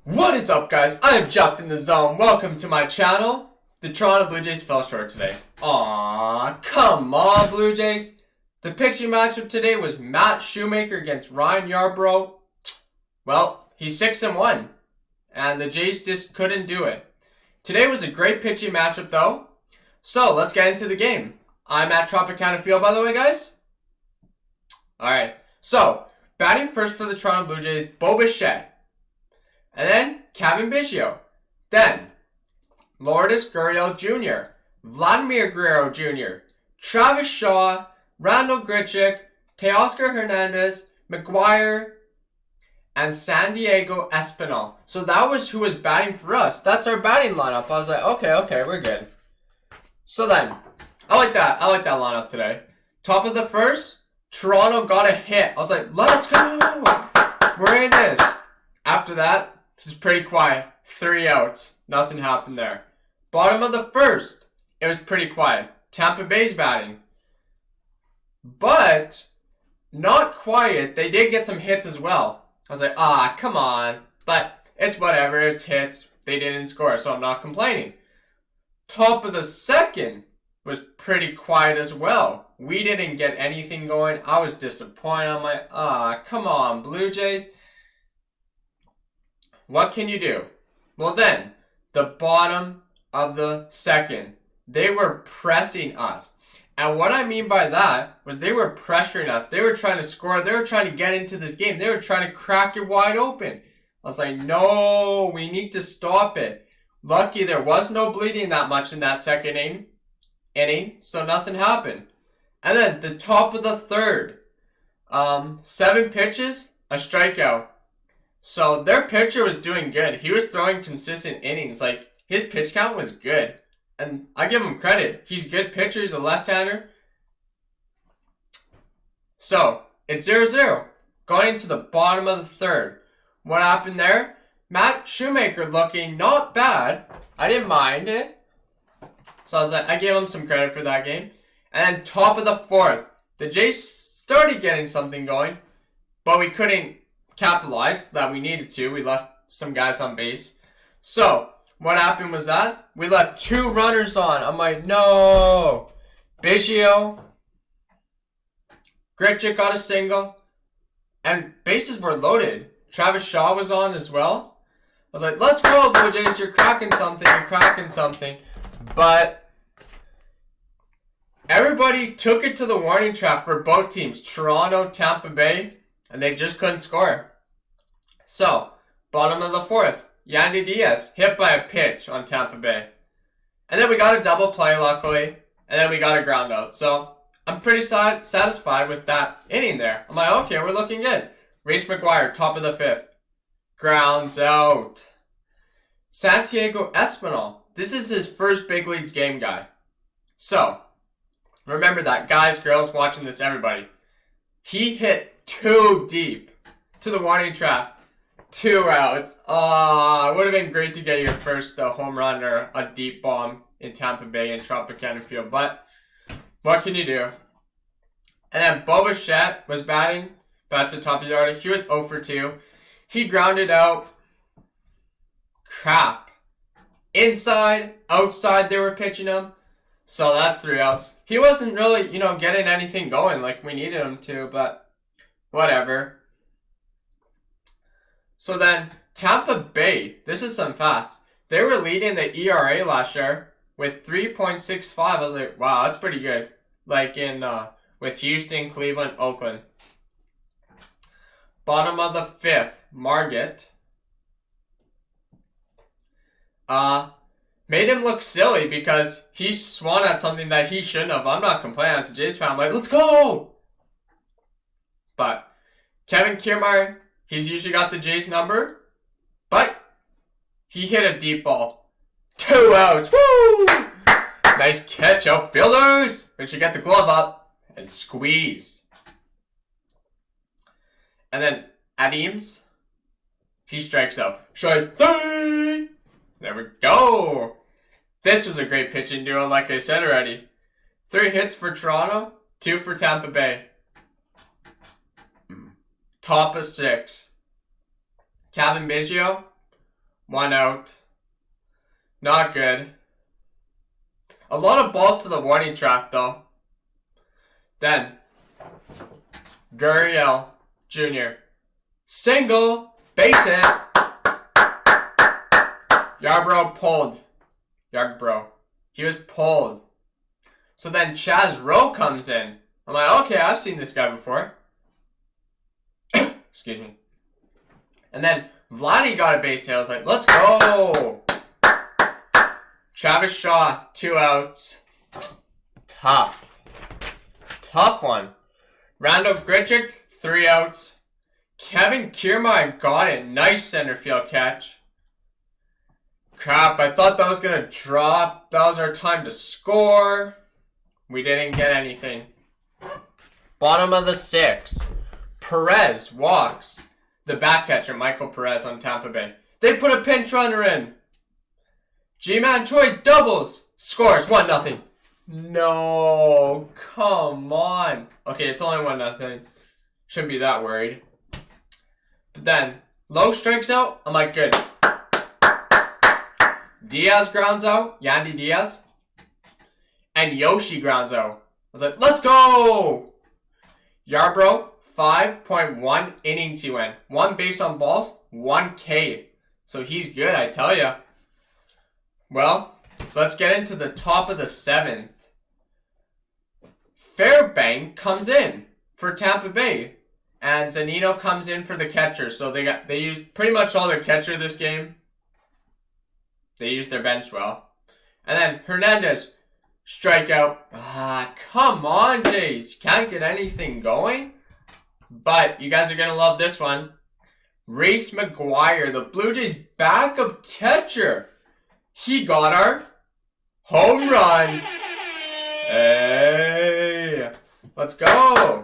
What is up, guys? I am Jeff in the Zone. Welcome to my channel. The Toronto Blue Jays fell short today. Aw, come on, Blue Jays. The pitching matchup today was Matt Shoemaker against Ryan Yarbrough. Well, he's 6-1, and the Jays just couldn't do it. Today was a great pitching matchup, though. So let's get into the game. I'm at Tropicana Field, by the way, guys. Alright, so batting first for the Toronto Blue Jays, Bo Bichette. And then Cavan Biggio. Then Lourdes Gurriel Jr., Vladimir Guerrero Jr., Travis Shaw, Randall Grichuk, Teoscar Hernandez, Mcguire, and San Diego Espinal. So that was who was batting for us. That's our batting lineup. I was like, okay, we're good. So then, I like that lineup today. Top of the first, Toronto got a hit. I was like, let's go. We're in this. After that, this is pretty quiet. 3 outs. Nothing happened there. Bottom of the first, it was pretty quiet. Tampa Bay's batting. But, not quiet. They did get some hits as well. I was like, come on. But, it's whatever. It's hits. They didn't score, so I'm not complaining. Top of the second was pretty quiet as well. We didn't get anything going. I was disappointed. I'm like, come on, Blue Jays. What can you do? Well then, the bottom of the second, they were pressing us. And what I mean by that was they were pressuring us. They were trying to score. They were trying to get into this game. They were trying to crack it wide open. I was like, no, we need to stop it. Lucky there was no bleeding that much in that second inning, so nothing happened. And then the top of the third, 7 pitches, a strikeout. So their pitcher was doing good. He was throwing consistent innings. Like, his pitch count was good. And I give him credit. He's a good pitcher. He's a left-hander. So, it's 0-0. Going into the bottom of the third. What happened there? Matt Shoemaker looking not bad. I didn't mind it. So I was like, I gave him some credit for that game. And then top of the fourth. The Jays started getting something going. But we couldn't capitalize that we needed to. We left some guys on base. So, what happened was that we left 2 runners on. I'm like, no. Biggio, Grichuk got a single, and bases were loaded. Travis Shaw was on as well. I was like, let's go, Blue Jays. You're cracking something. But everybody took it to the warning trap for both teams, Toronto, Tampa Bay, and they just couldn't score. So, bottom of the fourth, Yandy Diaz hit by a pitch on Tampa Bay. And then we got a double play, luckily. And then we got a ground out. So, I'm pretty satisfied with that inning there. I'm like, okay, we're looking good. Rhys Mcguire, top of the fifth. Grounds out. Santiago Espinal. This is his first big leagues game, guy. So, remember that. Guys, girls, watching this, everybody. He hit too deep to the warning trap. 2 outs. It would have been great to get your first home run or a deep bomb in Tampa Bay and Tropicana Field. But what can you do? And then Bo Bichette was batting. Bats at top of the order. He was 0 for 2. He grounded out. Crap. Inside, outside, they were pitching him. So that's 3 outs. He wasn't really, getting anything going like we needed him to, but whatever. So then, Tampa Bay, this is some facts. They were leading the ERA last year with 3.65. I was like, wow, that's pretty good. Like with Houston, Cleveland, Oakland. Bottom of the fifth, Margit. Made him look silly because he swung at something that he shouldn't have. I'm not complaining as a Jays fan. I'm like, let's go! But Kevin Kiermaier, he's usually got the Jays number, but he hit a deep ball. 2 outs. Woo! Nice catch, outfielders. We should get the glove up and squeeze. And then Adams, he strikes out. Strike 3. There we go. This was a great pitching duo, like I said already. 3 hits for Toronto, 2 for Tampa Bay. Top of 6. Cavan Biggio, 1 out. Not good. A lot of balls to the warning track though. Then, Gurriel Jr. Single. Base hit. Yarbrough pulled. Yarbrough. He was pulled. So then Chaz Rowe comes in. I'm like, okay, I've seen this guy before. Excuse me. And then Vladdy got a base hit. I was like, let's go. Travis Shaw, 2 outs. Tough. Tough one. Randall Grichuk, 3 outs. Kevin Kiermaier got it. Nice center field catch. Crap, I thought that was going to drop. That was our time to score. We didn't get anything. Bottom of the 6th. Perez walks. The back catcher, Michael Perez on Tampa Bay. They put a pinch runner in. G-Man Choi doubles. Scores 1-0. No, come on. Okay, it's only 1-0. Shouldn't be that worried. But then, Lowe strikes out. I'm like, good. Diaz grounds out. Yandy Diaz. And Yoshi grounds out. I was like, let's go. Yarbrough, 5.1 innings he went. 1 base on balls, 1 K. So he's good, I tell ya. Well, let's get into the top of the 7th. Fairbank comes in for Tampa Bay. And Zanino comes in for the catcher. So they used pretty much all their catcher this game. They used their bench well. And then Hernandez, strikeout. Come on, Jays. You can't get anything going. But you guys are going to love this one. Rhys Mcguire, the Blue Jays' backup catcher. He got our home run. Hey. Let's go.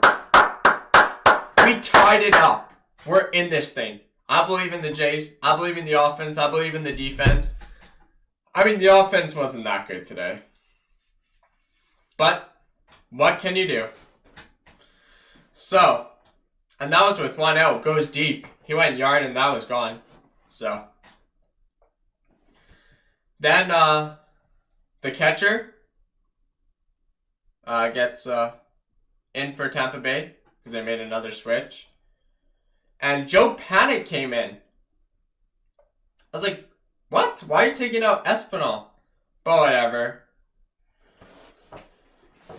We tied it up. We're in this thing. I believe in the Jays. I believe in the offense. I believe in the defense. I mean, the offense wasn't that good today. But, what can you do? So, and that was with 1 out. Goes deep. He went yard and that was gone. So. Then, the catcher gets in for Tampa Bay because they made another switch. And Joe Panic came in. I was like, what? Why are you taking out Espinal? But whatever.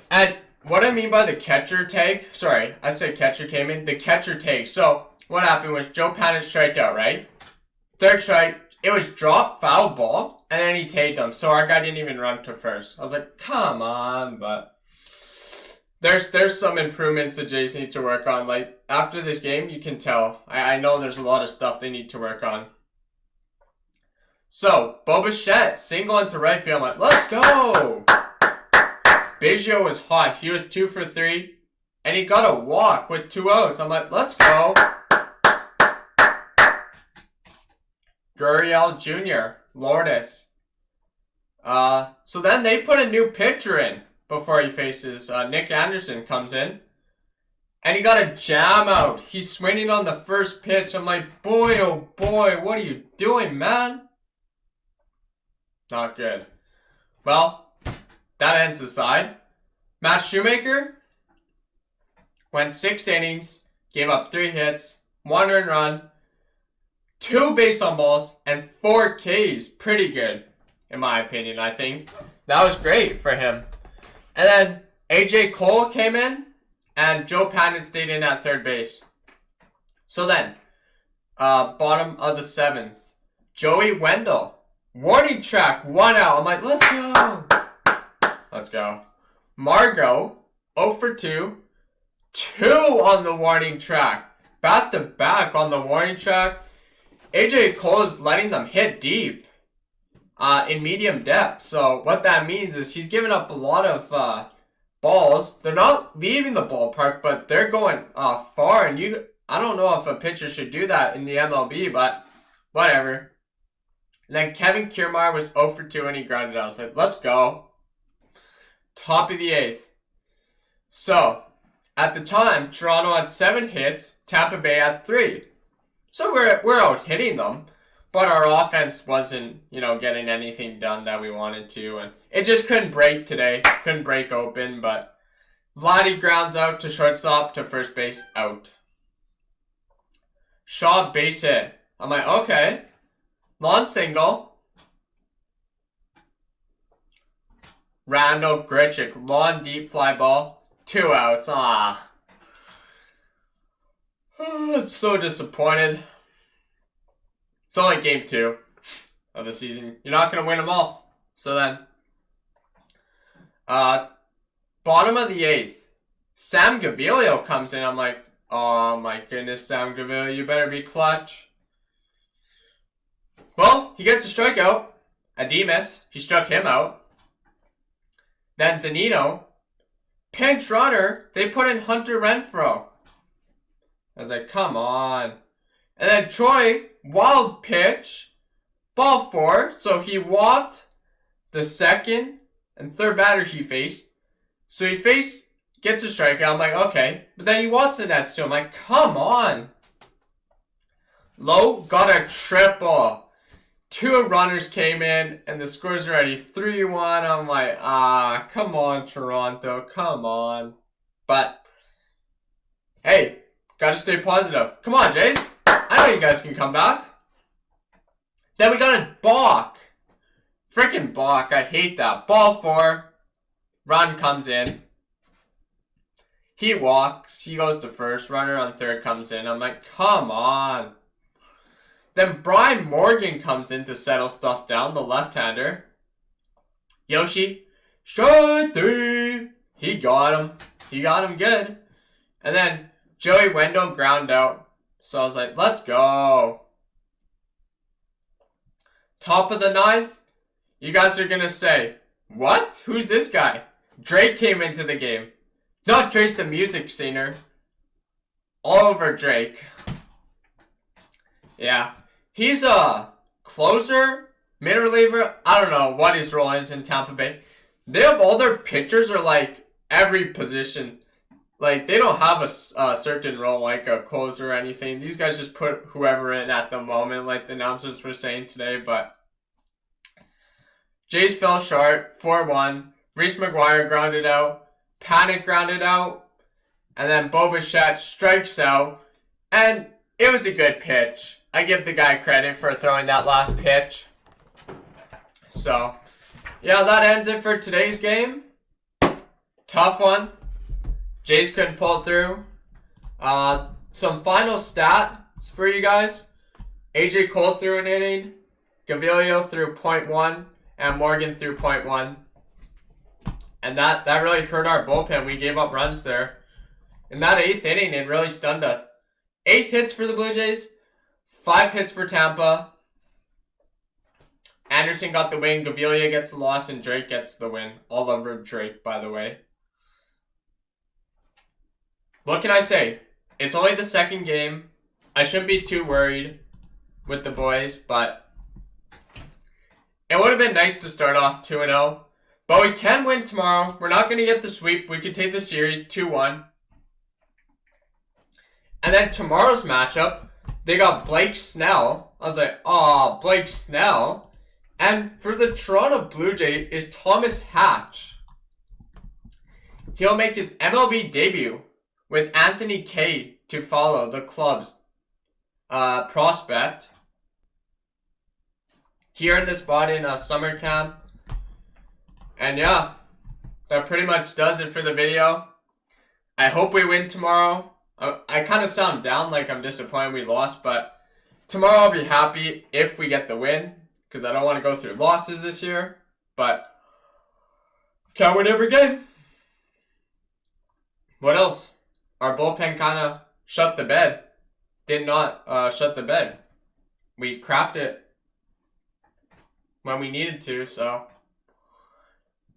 And what I mean by the catcher tag, sorry, I said catcher came in, the catcher tag. So what happened was Joe Panic striked out, right? Third strike, it was drop, foul ball, and then he tagged him. So our guy didn't even run to first. I was like, come on, but there's some improvements the Jays need to work on. Like, after this game, you can tell. I know there's a lot of stuff they need to work on. So, Bo Bichette, single into right field. I'm like, let's go! Biggio was hot. He was 2 for 3. And he got a walk with 2 outs. I'm like, let's go. Gurriel Jr., Lourdes. So then they put a new pitcher in before he faces Nick Anderson comes in. And he got a jam out. He's swinging on the first pitch. I'm like, boy, oh boy, what are you doing, man? Not good. Well, that ends the side. Matt Shoemaker went 6 innings, gave up 3 hits, 1 earned run, 2 base on balls, and 4 Ks. Pretty good, in my opinion, I think. That was great for him. And then AJ Cole came in, and Joe Patton stayed in at third base. So then, bottom of the 7th, Joey Wendell. Warning track, 1 out. I'm like, let's go. Let's go. Margot, 0 for 2. 2 on the warning track. Back to back on the warning track. AJ Cole is letting them hit deep. In medium depth. So what that means is he's giving up a lot of balls. They're not leaving the ballpark, but they're going far. And I don't know if a pitcher should do that in the MLB, but whatever. And then Kevin Kiermaier was 0 for 2 and he grounded out. I was like, let's go. Top of the 8th. So, at the time, Toronto had 7 hits, Tampa Bay had 3. So we're out hitting them. But our offense wasn't, getting anything done that we wanted to. And it just couldn't break today. Couldn't break open. But Vladdy grounds out to shortstop to first base. Out. Shaw base hit. I'm like, okay. Lawn single. Randall Grichuk. Lawn deep fly ball. 2 outs. Ah. I'm so disappointed. It's only game 2 of the season. You're not going to win them all. So then, bottom of the 8th, Sam Gaviglio comes in. I'm like, oh my goodness, Sam Gaviglio, you better be clutch. Well, he gets a strikeout. Ademus, he struck him out. Then Zunino, pinch runner, they put in Hunter Renfroe. I was like, come on. And then Troy, wild pitch, ball 4. So he walked the second and third batter he faced. So he gets a strikeout. I'm like, okay. But then he walks the nets too. I'm like, come on. Lowe got a triple. 2 runners came in and the score's already 3-1. I'm like, come on, Toronto. Come on. But, hey, gotta stay positive. Come on, Jays. I know you guys can come back. Then we got a balk. Freaking balk. I hate that. Ball 4. Run comes in. He walks. He goes to first. Runner on third comes in. I'm like, come on. Then Brian Morgan comes in to settle stuff down. The left-hander. Yoshi. Strike 3. He got him. He got him good. And then Joey Wendell ground out. So I was like, let's go. Top of the 9th. You guys are going to say, what? Who's this guy? Drake came into the game. Not Drake the music singer. Oliver Drake. Yeah. He's a closer, mid-reliever. I don't know what his role is in Tampa Bay. They have all their pitchers are like every position. Like, they don't have a certain role like a closer or anything. These guys just put whoever in at the moment, like the announcers were saying today. But Jays fell short, 4-1. Rhys Mcguire grounded out. Panic grounded out. And then Bo Bichette strikes out. And it was a good pitch. I give the guy credit for throwing that last pitch. So, yeah, that ends it for today's game. Tough one. Jays couldn't pull through. Some final stats for you guys. AJ Cole threw an inning. Gaviglio threw .1. And Morgan threw .1. And that really hurt our bullpen. We gave up runs there. In that 8th inning, it really stunned us. 8 hits for the Blue Jays. 5 hits for Tampa. Anderson got the win. Gaviglio gets the loss. And Drake gets the win. All over Drake, by the way. What can I say? It's only the second game. I shouldn't be too worried with the boys, but it would have been nice to start off 2-0. But we can win tomorrow. We're not going to get the sweep. We could take the series 2-1. And then tomorrow's matchup, they got Blake Snell. I was like, oh, Blake Snell. And for the Toronto Blue Jays is Thomas Hatch. He'll make his MLB debut with Anthony Kay to follow the club's prospect here in the spot in summer camp. And yeah, that pretty much does it for the video. I hope we win tomorrow. I kind of sound down like I'm disappointed we lost, but tomorrow I'll be happy if we get the win because I don't want to go through losses this year, but can't win every game. What else? Our bullpen kind of shut the bed. Did not shut the bed. We crapped it when we needed to, so.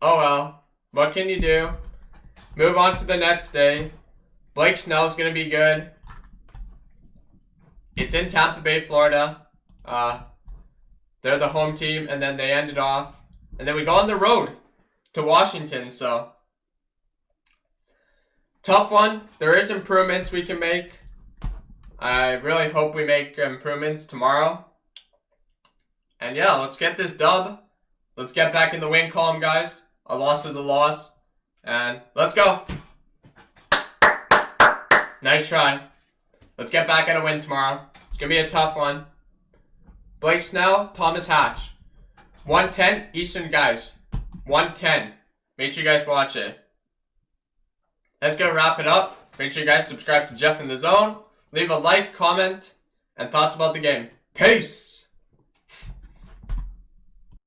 Oh well. What can you do? Move on to the next day. Blake Snell's going to be good. It's in Tampa Bay, Florida. They're the home team, and then they end it off. And then we go on the road to Washington, so. Tough one. There is improvements we can make. I really hope we make improvements tomorrow. And yeah, let's get this dub. Let's get back in the win column, guys. A loss is a loss. And let's go. Nice try. Let's get back at a win tomorrow. It's going to be a tough one. Blake Snell, Thomas Hatch. 110 Eastern, guys. 110. Make sure you guys watch it. Let's go wrap it up. Make sure you guys subscribe to Jeff in the Zone. Leave a like, comment, and thoughts about the game. Peace!